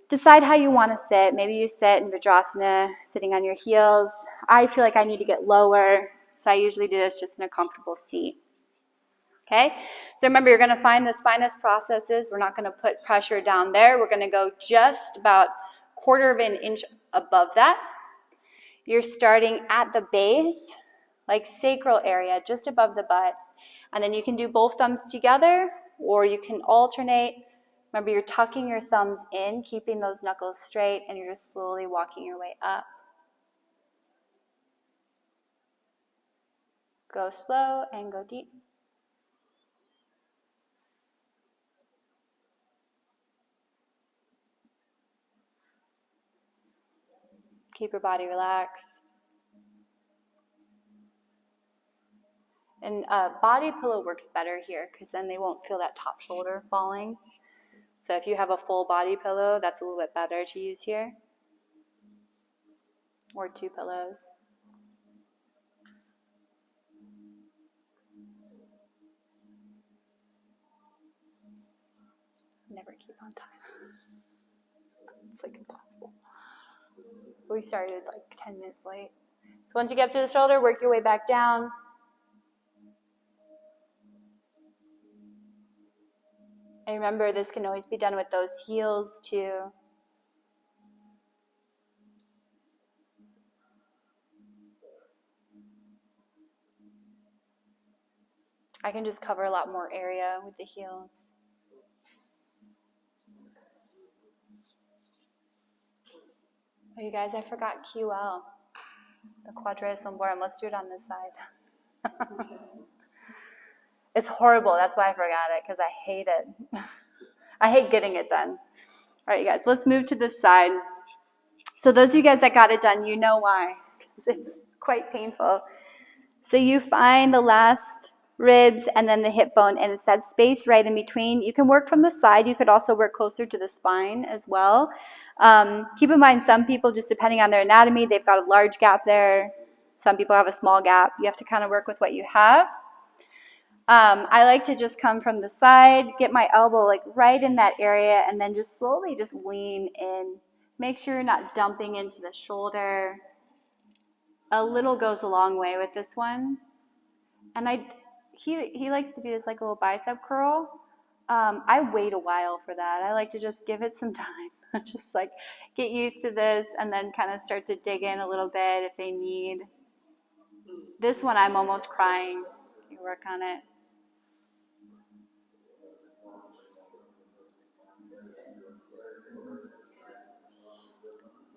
Decide how you want to sit. Maybe you sit in Vajrasana, sitting on your heels. I feel like I need to get lower, so I usually do this just in a comfortable seat. Okay? So remember, you're going to find the spinous processes. We're not going to put pressure down there. We're going to go just about 1/4 of an inch above that. You're starting at the base, like sacral area, just above the butt. And then you can do both thumbs together, or you can alternate. Remember, you're tucking your thumbs in, keeping those knuckles straight, and you're just slowly walking your way up. Go slow and go deep. Keep your body relaxed. And body pillow works better here because then they won't feel that top shoulder falling. So if you have a full body pillow, that's a little bit better to use here. or 2 pillows. Never keep on time. It's like impossible. We started like 10 minutes late. So once you get up to the shoulder, work your way back down. And remember, this can always be done with those heels too. I can just cover a lot more area with the heels. Oh, you guys, I forgot QL, the quadratus lumborum. Let's do it on this side. It's horrible. That's why I forgot it, because I hate it. I hate getting it done. All right, you guys, let's move to this side. So those of you guys that got it done, you know why. It's quite painful. So you find the last ribs and then the hip bone, and it's that space right in between. You can work from the side. You could also work closer to the spine as well. Keep in mind, some people, just depending on their anatomy, they've got a large gap there. Some people have a small gap. You have to kind of work with what you have. I like to just come from the side, get my elbow like right in that area, and then just slowly just lean in. Make sure you're not dumping into the shoulder. A little goes a long way with this one. And he likes to do this like a little bicep curl. I wait a while for that. I like to just give it some time. Just like get used to this and then kind of start to dig in a little bit if they need. This one I'm almost crying. You work on it.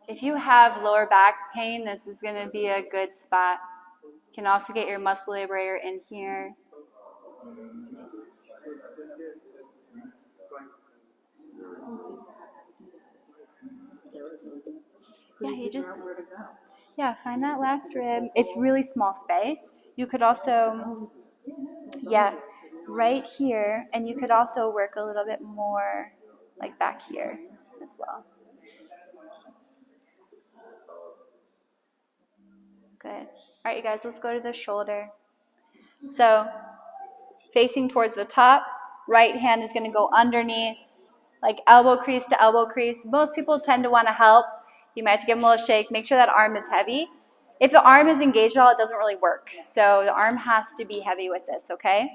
If you have lower back pain, this is going to be a good spot. You can also get your muscle liberator in here. Yeah, find that last rib. It's really small space. You could also, right here, and you could also work a little bit more like back here as well. Good. All right, you guys, let's go to the shoulder. So facing towards the top, right hand is going to go underneath, like elbow crease to elbow crease. Most people tend to want to help. You might have to give them a little shake. Make sure that arm is heavy. If the arm is engaged at all, it doesn't really work. So the arm has to be heavy with this, okay?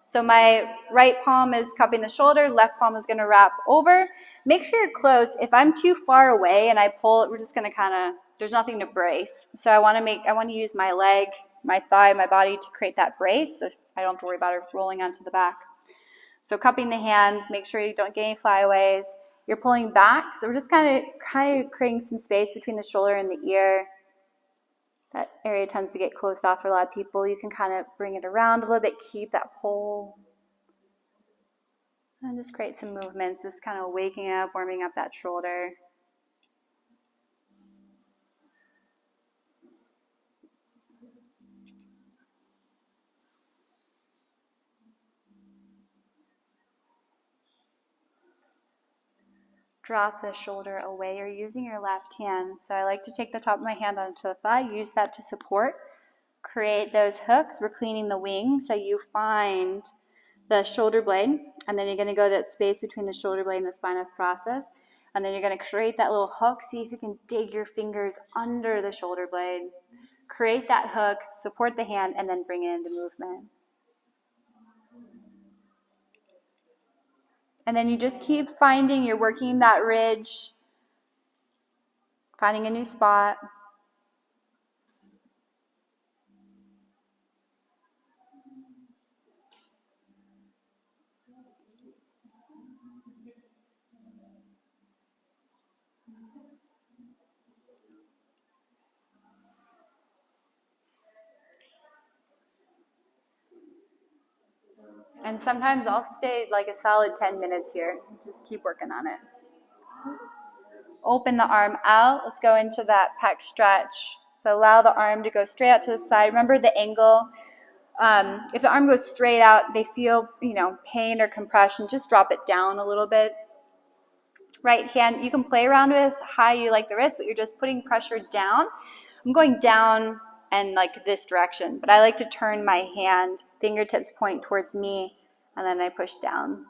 So my right palm is cupping the shoulder, left palm is going to wrap over. Make sure you're close. If I'm too far away and I pull it, we're just going to kind of, there's nothing to brace. So I want to use my leg, my thigh, my body to create that brace so I don't have to worry about it rolling onto the back. So cupping the hands, make sure you don't get any flyaways. You're pulling back, so we're just kind of creating some space between the shoulder and the ear. That area tends to get closed off for a lot of people. You can kind of bring it around a little bit, keep that pull. And just create some movements, just kind of waking up, warming up that shoulder. Drop the shoulder away. You're using your left hand. So I like to take the top of my hand onto the thigh, use that to support. Create those hooks. We're cleaning the wing. So you find the shoulder blade, and then you're going to go to that space between the shoulder blade and the spinous process. And then you're going to create that little hook. See if you can dig your fingers under the shoulder blade. Create that hook, support the hand, and then bring it into movement. And then you just keep finding, you're working that ridge, finding a new spot. And sometimes I'll stay like a solid 10 minutes here. Just keep working on it. Open the arm out. Let's go into that pec stretch. So allow the arm to go straight out to the side. Remember the angle. If the arm goes straight out, they feel, pain or compression. Just drop it down a little bit. Right hand, you can play around with how you like the wrist, but you're just putting pressure down. I'm going down and like this direction, but I like to turn my hand, fingertips point towards me, and then I push down.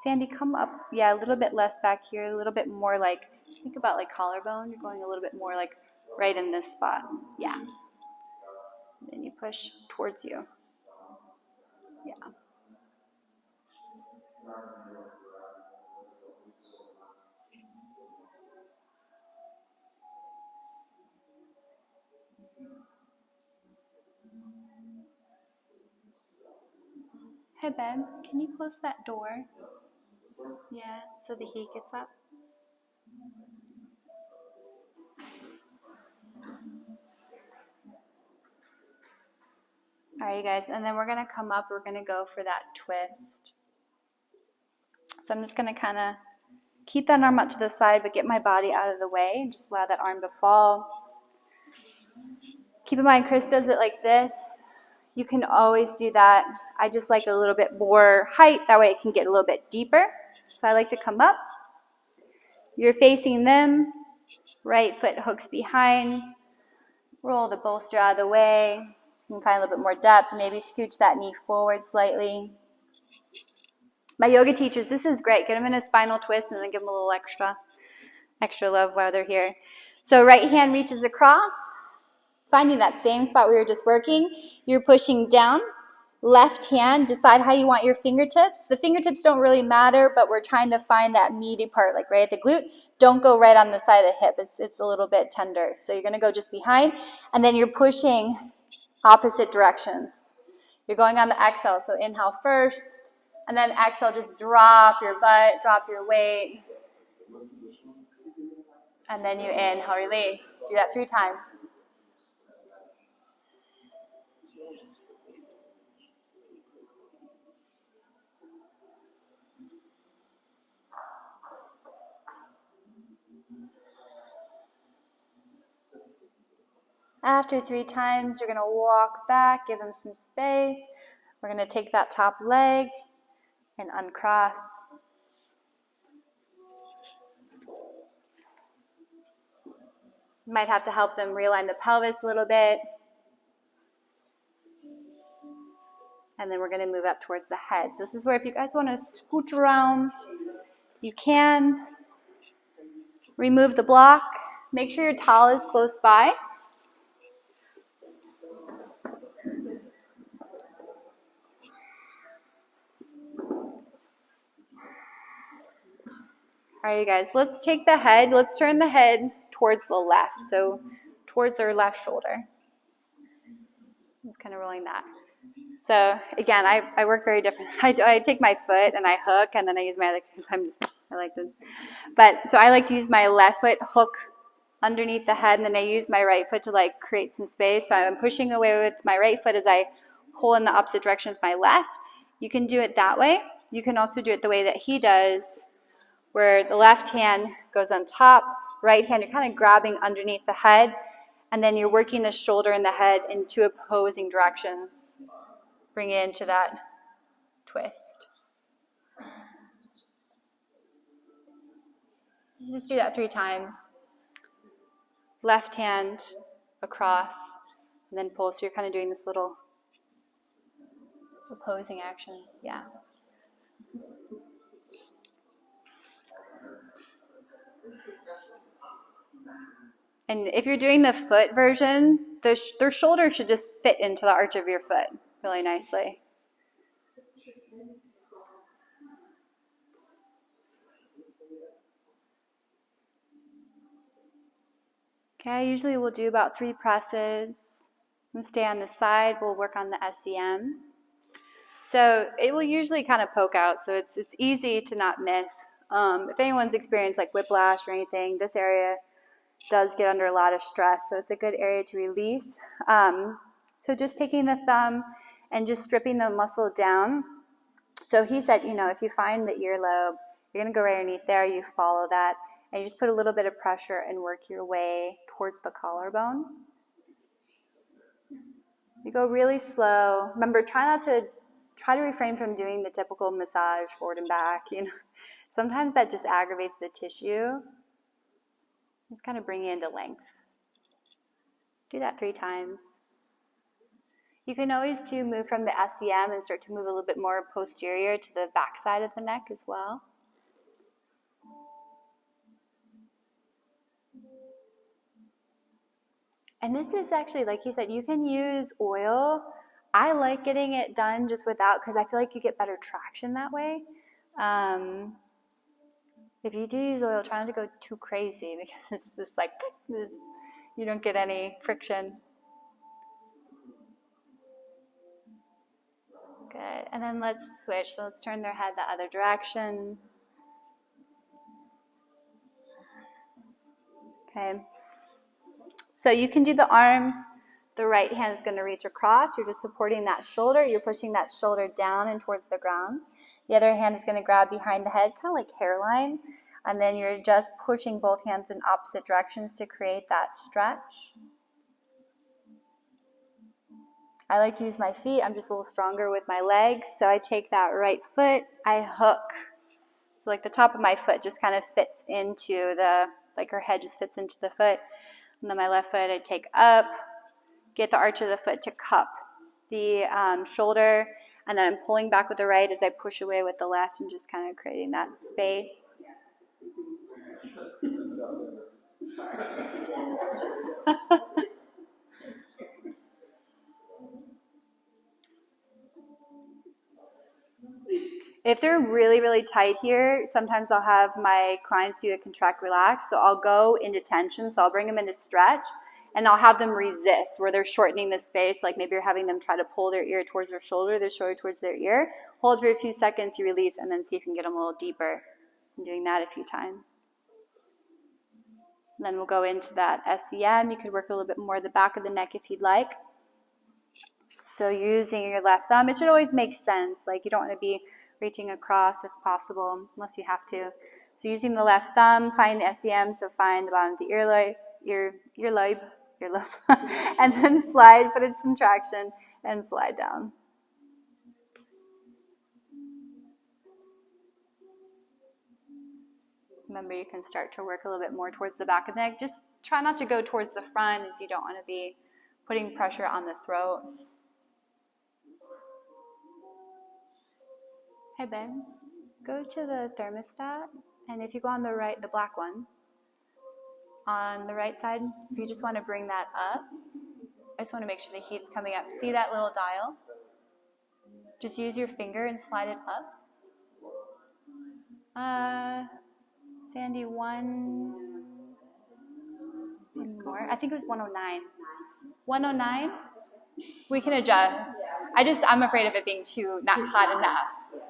Sandy, come up. Yeah, a little bit less back here, a little bit more like, think about like collarbone. You're going a little bit more like right in this spot. Yeah. And then you push towards you. Yeah. Hey, Ben, can you close that door? Yeah, so the heat gets up. All right, you guys, and then we're going to come up. We're going to go for that twist. So I'm just going to kind of keep that arm up to the side, but get my body out of the way and just allow that arm to fall. Keep in mind, Chris does it like this. You can always do that. I just like a little bit more height. That way it can get a little bit deeper. So I like to come up. You're facing them. Right foot hooks behind. Roll the bolster out of the way. So you can find a little bit more depth. Maybe scooch that knee forward slightly. My yoga teachers, this is great. Get them in a spinal twist and then give them a little extra love while they're here. So right hand reaches across. Finding that same spot we were just working. You're pushing down. Left hand, decide how you want your fingertips. The fingertips don't really matter, but we're trying to find that meaty part, like right at the glute. Don't go right on the side of the hip. It's a little bit tender. So you're going to go just behind, and then you're pushing opposite directions. You're going on the exhale, so inhale first, and then exhale, just drop your butt, drop your weight, and then you inhale, release. Do that 3 times. After 3 times, you're going to walk back, give them some space. We're going to take that top leg and uncross. You might have to help them realign the pelvis a little bit. And then we're going to move up towards the head. So this is where if you guys want to scooch around, you can. Remove the block. Make sure your towel is close by. All right, you guys, let's take the head. Let's turn the head towards the left, so towards our left shoulder. Just kind of rolling that. So again, I work very different. I take my foot and I hook, and then I use my other, because I like to. But so I like to use my left foot, hook underneath the head, and then I use my right foot to like create some space. So I'm pushing away with my right foot as I pull in the opposite direction with my left. You can do it that way. You can also do it the way that he does, where the left hand goes on top, right hand, you're kind of grabbing underneath the head, and then you're working the shoulder and the head in 2 opposing directions. Bring it into that twist. Just do that 3 times. Left hand across, and then pull. So you're kind of doing this little opposing action. Yeah. And if you're doing the foot version, their shoulder should just fit into the arch of your foot really nicely. Okay, usually we'll do about 3 presses. And stay on the side, we'll work on the SEM. So it will usually kind of poke out, so it's easy to not miss. If anyone's experienced like whiplash or anything, this area does get under a lot of stress, so it's a good area to release. So just taking the thumb and just stripping the muscle down. So he said, if you find the earlobe, you're going to go right underneath there, you follow that, and you just put a little bit of pressure and work your way towards the collarbone. You go really slow. Remember, try not to try to refrain from doing the typical massage forward and back. Sometimes that just aggravates the tissue. Just kind of bring it into length. Do that 3 times. You can always too move from the SEM and start to move a little bit more posterior to the back side of the neck as well. And this is actually, like he said, you can use oil. I like getting it done just without, because I feel like you get better traction that way. If you do use oil, try not to go too crazy, because it's just like, you don't get any friction. Good. And then let's switch. So let's turn their head the other direction. Okay. So you can do the arms. The right hand is going to reach across. You're just supporting that shoulder. You're pushing that shoulder down and towards the ground. The other hand is going to grab behind the head, kind of like hairline. And then you're just pushing both hands in opposite directions to create that stretch. I like to use my feet. I'm just a little stronger with my legs. So I take that right foot, I hook. So like the top of my foot just kind of fits into the, like her head just fits into the foot. And then my left foot I take up, get the arch of the foot to cup the shoulder. And then I'm pulling back with the right as I push away with the left and just kind of creating that space. If they're really, really tight here, sometimes I'll have my clients do a contract relax. So I'll go into tension. So I'll bring them into stretch and I'll have them resist where they're shortening the space. Like maybe you're having them try to pull their ear towards their shoulder towards their ear. Hold for a few seconds, you release, and then see if you can get them a little deeper. I'm doing that a few times. And then we'll go into that SEM. You could work a little bit more the back of the neck if you'd like. So using your left thumb, it should always make sense. Like you don't want to be reaching across if possible, unless you have to. So using the left thumb, find the SEM, so find the bottom of the earlobe, and then slide, put in some traction, and slide down. Remember, you can start to work a little bit more towards the back of the neck. Just try not to go towards the front, as you don't want to be putting pressure on the throat. Hey, babe, go to the thermostat, and if you go on the right, the black one, on the right side, if you just want to bring that up, I just want to make sure the heat's coming up. See that little dial? Just use your finger and slide it up. Sandy, one more. I think it was 109. 109? We can adjust. I'm afraid of it being not hot enough.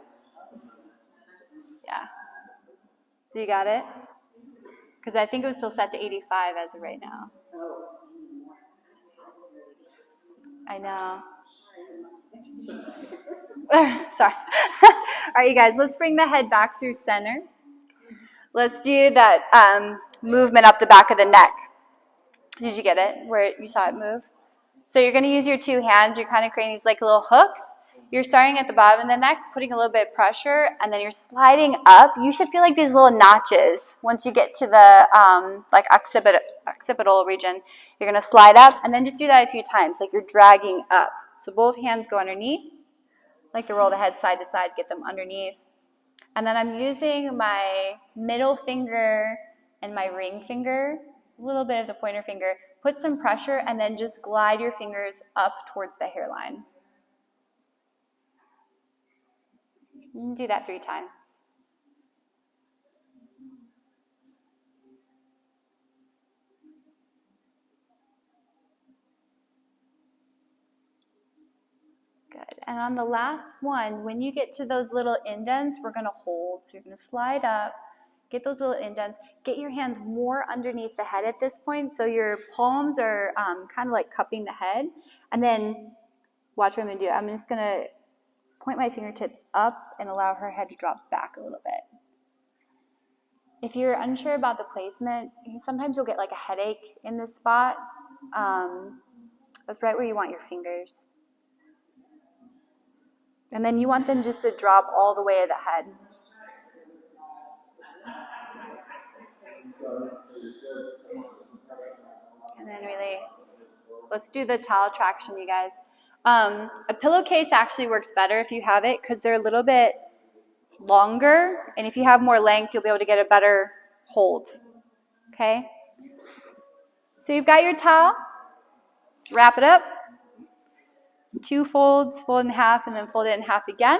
Yeah. Do you got it? Because I think it was still set to 85 as of right now. I know. Sorry. All right, you guys, let's bring the head back through center. Let's do that movement up the back of the neck. Did you get it? Where you saw it move? So you're going to use your 2 hands. You're kind of creating these like little hooks. You're starting at the bottom of the neck, putting a little bit of pressure, and then you're sliding up. You should feel like these little notches once you get to the like occipital region. You're going to slide up, and then just do that a few times, like you're dragging up. So both hands go underneath. Like to roll the head side to side, get them underneath. And then I'm using my middle finger and my ring finger, a little bit of the pointer finger. Put some pressure, and then just glide your fingers up towards the hairline. Do that 3 times. Good. And on the last one, when you get to those little indents, we're going to hold. So you're going to slide up, get those little indents, get your hands more underneath the head at this point. So your palms are kind of like cupping the head. And then watch what I'm going to do. I'm just going to point my fingertips up and allow her head to drop back a little bit. If you're unsure about the placement, sometimes you'll get like a headache in this spot. That's right where you want your fingers. And then you want them just to drop all the way to the head. And then release. Let's do the towel traction, you guys. A pillowcase actually works better if you have it because they're a little bit longer, and if you have more length, you'll be able to get a better hold. Okay? So you've got your towel. Wrap it up. 2 folds, fold in half, and then fold it in half again.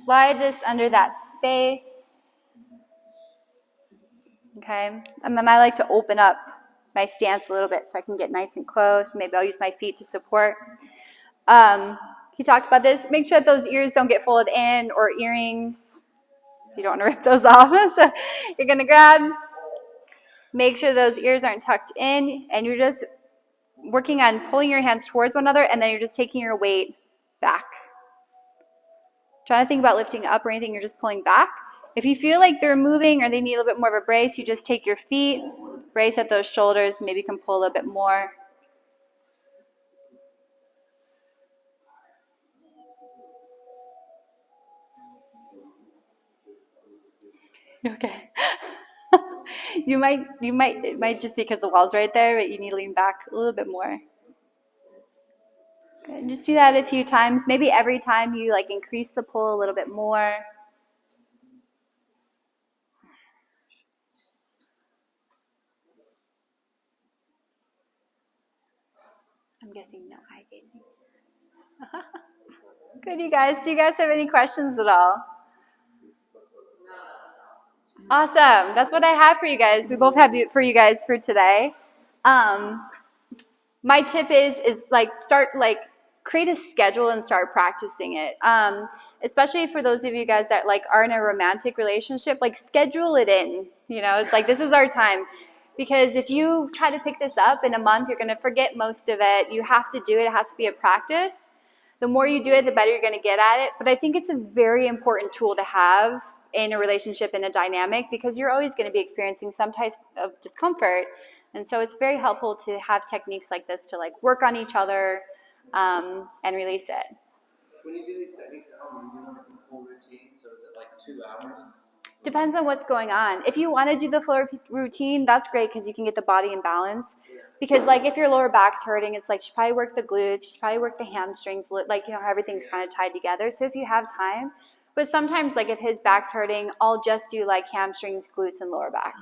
Slide this under that space. Okay? And then I like to open up my stance a little bit so I can get nice and close. Maybe I'll use my feet to support. He talked about this. Make sure that those ears don't get folded in, or earrings. You don't want to rip those off. So you're going to grab. Make sure those ears aren't tucked in, and you're just working on pulling your hands towards one another, and then you're just taking your weight back. Try to think about lifting up or anything, you're just pulling back. If you feel like they're moving or they need a little bit more of a brace, you just take your feet, brace at those shoulders, maybe you can pull a little bit more. Okay. It might just be because the wall's right there, but you need to lean back a little bit more. Okay, and just do that a few times. Maybe every time you like increase the pull a little bit more. I'm guessing no eye gazing. Good, you guys. Do you guys have any questions at all? Awesome. That's what I have for you guys. We both have for you guys for today. My tip is like create a schedule and start practicing it. Especially for those of you guys that like are in a romantic relationship, like schedule it in. You know, it's like this is our time. Because if you try to pick this up in a month, you're going to forget most of it. You have to do it. It has to be a practice. The more you do it, the better you're going to get at it. But I think it's a very important tool to have in a relationship, in a dynamic, because you're always going to be experiencing some type of discomfort. And so it's very helpful to have techniques like this to like work on each other and release it. When you do these techniques at home, you do like a full routine, so is it like 2 hours? Depends on what's going on. If you want to do the full routine, that's great because you can get the body in balance. Because like if your lower back's hurting, it's like you should probably work the glutes, you should probably work the hamstrings, like, you know, everything's kind of tied together. So if you have time, but sometimes like if his back's hurting, I'll just do like hamstrings, glutes, and lower back.